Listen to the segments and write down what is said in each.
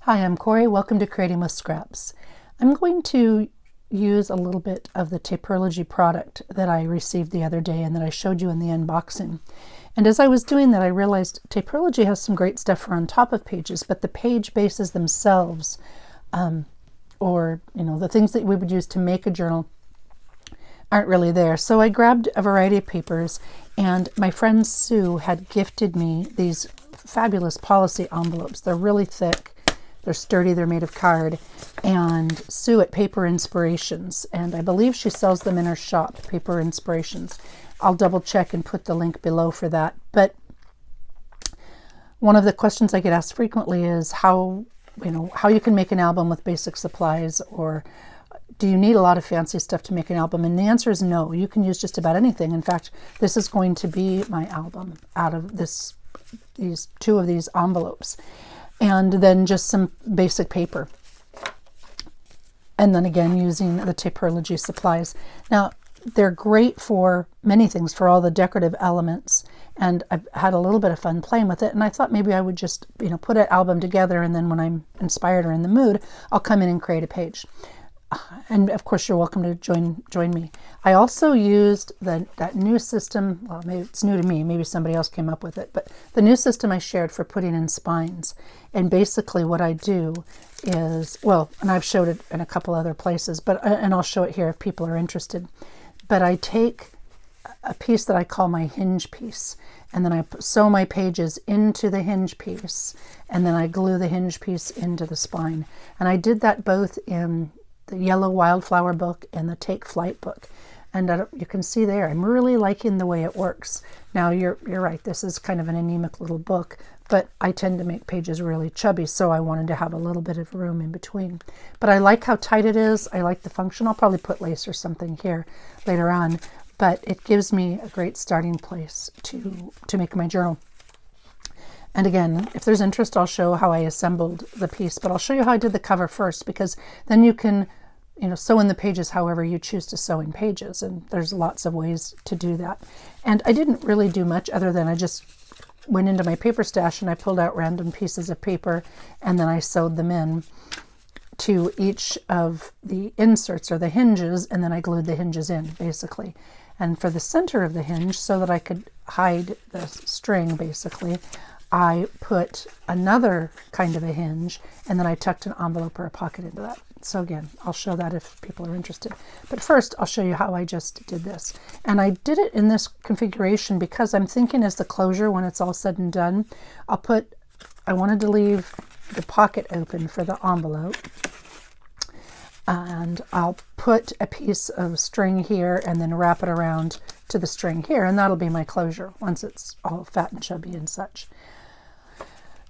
Hi, I'm Corey. Welcome to Creating with Scraps. I'm going to use a little bit of the Tapeology product that I received the other day and that I showed you in the unboxing. And as I was doing that, I realized Tapeology has some great stuff for on top of pages, but the page bases themselves, or the things that we would use to make a journal, aren't really there. So I grabbed a variety of papers, and my friend Sue had gifted me these fabulous policy envelopes. They're really thick. They're sturdy, they're made of card, and Sue at Paper Inspirations, and I believe she sells them in her shop, Paper Inspirations. I'll double check and put the link below for that. But one of the questions I get asked frequently is how you can make an album with basic supplies, or do you need a lot of fancy stuff to make an album? And the answer is no. You can use just about anything. In fact, this is going to be my album out of these two of these envelopes. And then just some basic paper. And then again, using the Tapeology supplies. Now, they're great for many things, for all the decorative elements. And I've had a little bit of fun playing with it. And I thought maybe I would just, put an album together, and then when I'm inspired or in the mood, I'll come in and create a page. And of course, you're welcome to join me. I also used that new system. Well, maybe it's new to me. Maybe somebody else came up with it. But the new system I shared for putting in spines. And basically, what I do is, and I've showed it in a couple other places, and I'll show it here if people are interested. But I take a piece that I call my hinge piece, and then I sew my pages into the hinge piece, and then I glue the hinge piece into the spine. And I did that both in the Yellow Wildflower book and the Take Flight book. And you can see there, I'm really liking the way it works. Now, you're right, this is kind of an anemic little book, but I tend to make pages really chubby, so I wanted to have a little bit of room in between. But I like how tight it is. I like the function. I'll probably put lace or something here later on, but it gives me a great starting place to make my journal. And again, if there's interest, I'll show how I assembled the piece, but I'll show you how I did the cover first, because then you can sew in the pages however you choose to sew in pages, and there's lots of ways to do that. And I didn't really do much other than I just went into my paper stash and I pulled out random pieces of paper, and then I sewed them in to each of the inserts or the hinges, and then I glued the hinges in, basically. And for the center of the hinge, so that I could hide the string, basically, I put another kind of a hinge, and then I tucked an envelope or a pocket into that. So again, I'll show that if people are interested. But first, I'll show you how I just did this. And I did it in this configuration because I'm thinking as the closure, when it's all said and done, I wanted to leave the pocket open for the envelope. And I'll put a piece of string here and then wrap it around to the string here, and that'll be my closure once it's all fat and chubby and such.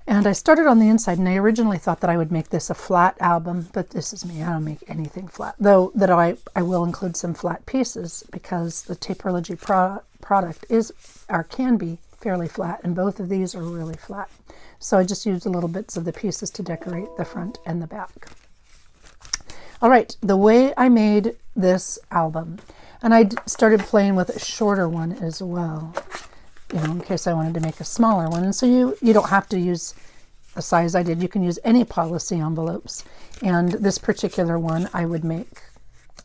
And I started on the inside, and I originally thought that I would make this a flat album, but this is me. I don't make anything flat, though that I will include some flat pieces, because the Tapeology product can be fairly flat, and both of these are really flat. So I just used a little bits of the pieces to decorate the front and the back. All right, the way I made this album, and I started playing with a shorter one as well, in case I wanted to make a smaller one. And so you don't have to use a size I did. You can use any policy envelopes. And this particular one I would make,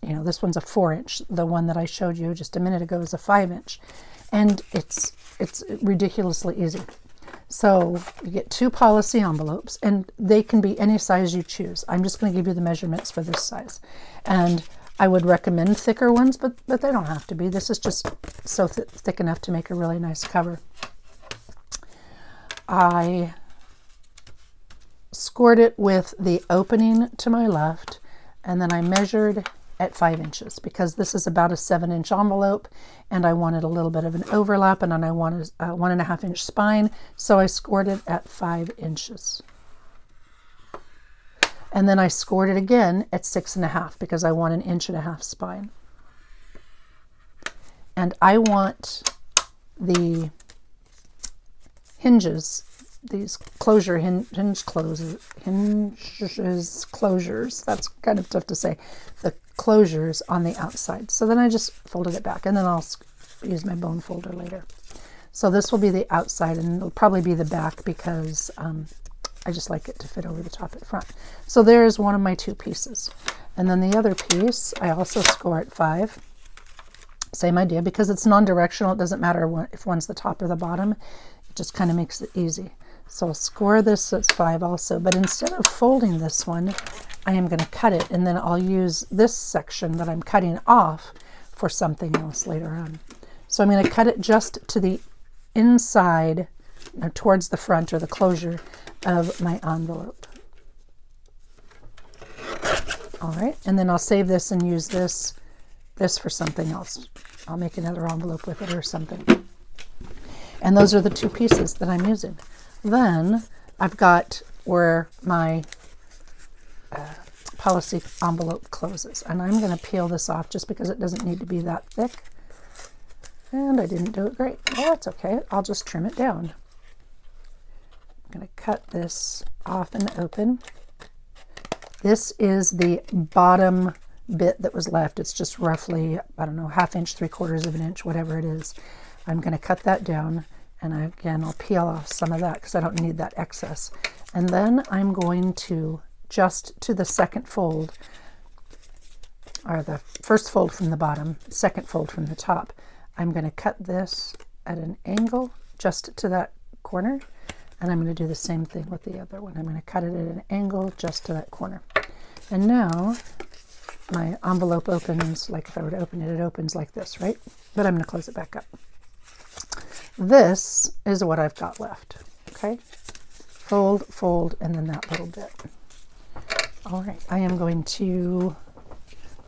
this one's a 4-inch. The one that I showed you just a minute ago is a 5-inch. And it's ridiculously easy. So you get 2 policy envelopes, and they can be any size you choose. I'm just going to give you the measurements for this size. And I would recommend thicker ones, but they don't have to be. This is just so thick enough to make a really nice cover. I scored it with the opening to my left, and then I measured at 5 inches, because this is about a 7-inch envelope, and I wanted a little bit of an overlap, and then I wanted a 1.5-inch spine, so I scored it at 5 inches. And then I scored it again at 6.5, because I want 1.5 inches spine. And I want the hinges, these closure hinges, closures, that's kind of tough to say, the closures on the outside. So then I just folded it back, and then I'll use my bone folder later. So this will be the outside, and it'll probably be the back, because I just like it to fit over the top at the front. So there's one of my 2 pieces. And then the other piece, I also score at 5. Same idea, because it's non-directional. It doesn't matter if one's the top or the bottom. It just kind of makes it easy. So I'll score this so it's 5 also. But instead of folding this one, I am going to cut it, and then I'll use this section that I'm cutting off for something else later on. So I'm going to cut it just to the inside, towards the front or the closure of my envelope. All right, and then I'll save this and use this for something else. I'll make another envelope with it or something. And those are the 2 pieces that I'm using. Then I've got where my policy envelope closes, and I'm going to peel this off just because it doesn't need to be that thick. And I didn't do it great. Well, that's okay. I'll just trim it down. I'm going to cut this off and open. This is the bottom bit that was left. It's just roughly, I don't know, 1/2 inch, 3/4 of an inch, whatever it is. I'm going to cut that down, and again, I'll peel off some of that because I don't need that excess. And then I'm going to, just to the second fold, or the first fold from the bottom, second fold from the top, I'm going to cut this at an angle just to that corner, and I'm going to do the same thing with the other one. I'm going to cut it at an angle just to that corner. And now my envelope opens, like if I were to open it, it opens like this, right? But I'm going to close it back up. This is what I've got left, okay? Fold, fold, and then that little bit. All right, I am going to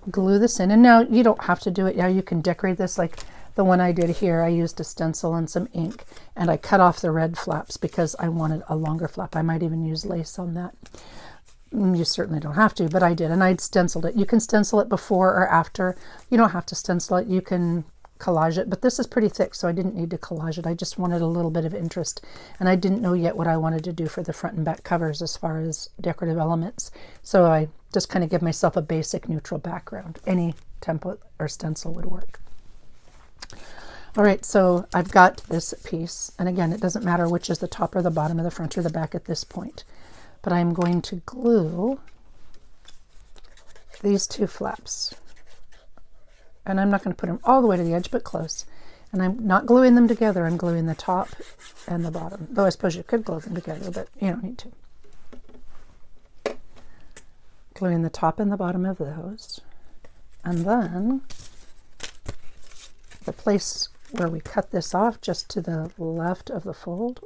glue this in. And now you don't have to do it. Yeah, you can decorate this like the one I did here. I used a stencil and some ink, and I cut off the red flaps because I wanted a longer flap. I might even use lace on that. You certainly don't have to, but I did, and I'd stenciled it. You can stencil it before or after. You don't have to stencil it. You can collage it, but this is pretty thick, so I didn't need to collage it. I just wanted a little bit of interest, and I didn't know yet what I wanted to do for the front and back covers as far as decorative elements. So I just kind of give myself a basic neutral background. Any template or stencil would work. All right, so I've got this piece, and again, it doesn't matter which is the top or the bottom or the front or the back at this point, but I'm going to glue these 2 flaps. And I'm not going to put them all the way to the edge, but close. And I'm not gluing them together. I'm gluing the top and the bottom. Though I suppose you could glue them together, but you don't need to. Gluing the top and the bottom of those. And then the place where we cut this off, just to the left of the fold,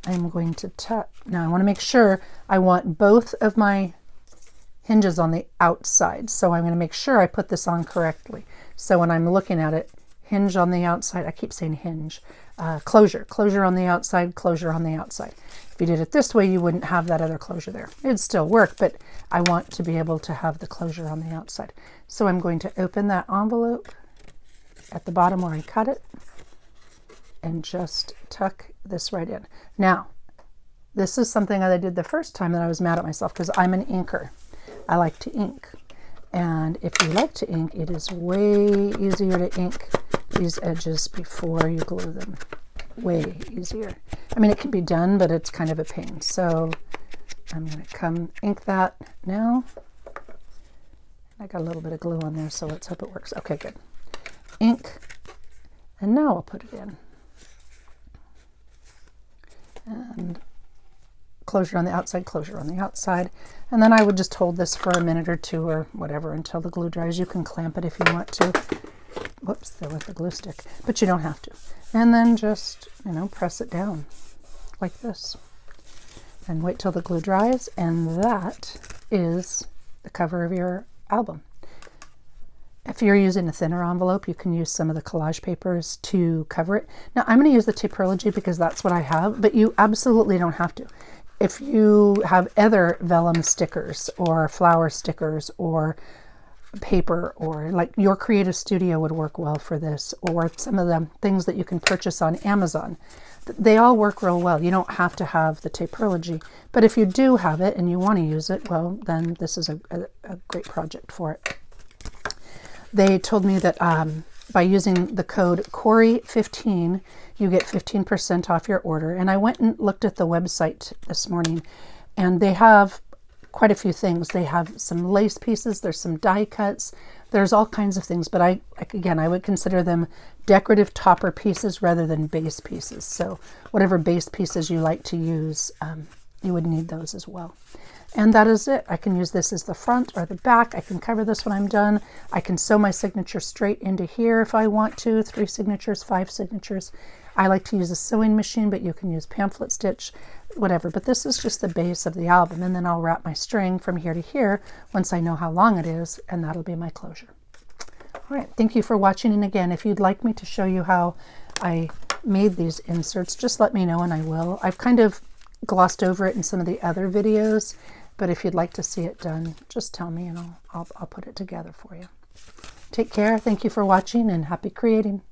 I'm going to tuck. Now I want to make sure I want both of my hinges on the outside. So I'm going to make sure I put this on correctly. So when I'm looking at it, hinge on the outside, I keep saying hinge, closure on the outside, closure on the outside. If you did it this way, you wouldn't have that other closure there. It'd still work, but I want to be able to have the closure on the outside. So I'm going to open that envelope at the bottom where I cut it and just tuck this right in. Now, this is something that I did the first time that I was mad at myself because I'm an inker. I like to ink, and if you like to ink, it is way easier to ink these edges before you glue them. Way easier. I mean, it can be done, but it's kind of a pain. So I'm going to come ink that now. I got a little bit of glue on there, so let's hope it works. Okay, good. Ink, and now I'll put it in. And closure on the outside, closure on the outside. And then I would just hold this for a minute or 2 or whatever until the glue dries. You can clamp it if you want to. Whoops, there with the glue stick, but you don't have to. And then just, press it down like this. And wait till the glue dries, and that is the cover of your album. If you're using a thinner envelope, you can use some of the collage papers to cover it. Now, I'm going to use the Tapeology because that's what I have, but you absolutely don't have to. If you have other vellum stickers or flower stickers or paper, or like your Creative Studio would work well for this, or some of the things that you can purchase on Amazon, they all work real well. You don't have to have the Tapeology, but if you do have it and you want to use it, well, then this is a great project for it. They told me that by using the code Corey15, you get 15% off your order. And I went and looked at the website this morning, and they have quite a few things. They have some lace pieces, there's some die cuts, there's all kinds of things, but I would consider them decorative topper pieces rather than base pieces. So whatever base pieces you like to use, you would need those as well. And that is it. I can use this as the front or the back. I can cover this when I'm done. I can sew my signature straight into here if I want to. 3 signatures, 5 signatures. I like to use a sewing machine, but you can use pamphlet stitch, whatever. But this is just the base of the album, and then I'll wrap my string from here to here once I know how long it is, and that'll be my closure. All right, thank you for watching, and again, if you'd like me to show you how I made these inserts, just let me know and I will. I've kind of glossed over it in some of the other videos, but if you'd like to see it done, just tell me and I'll put it together for you. Take care, thank you for watching, and happy creating.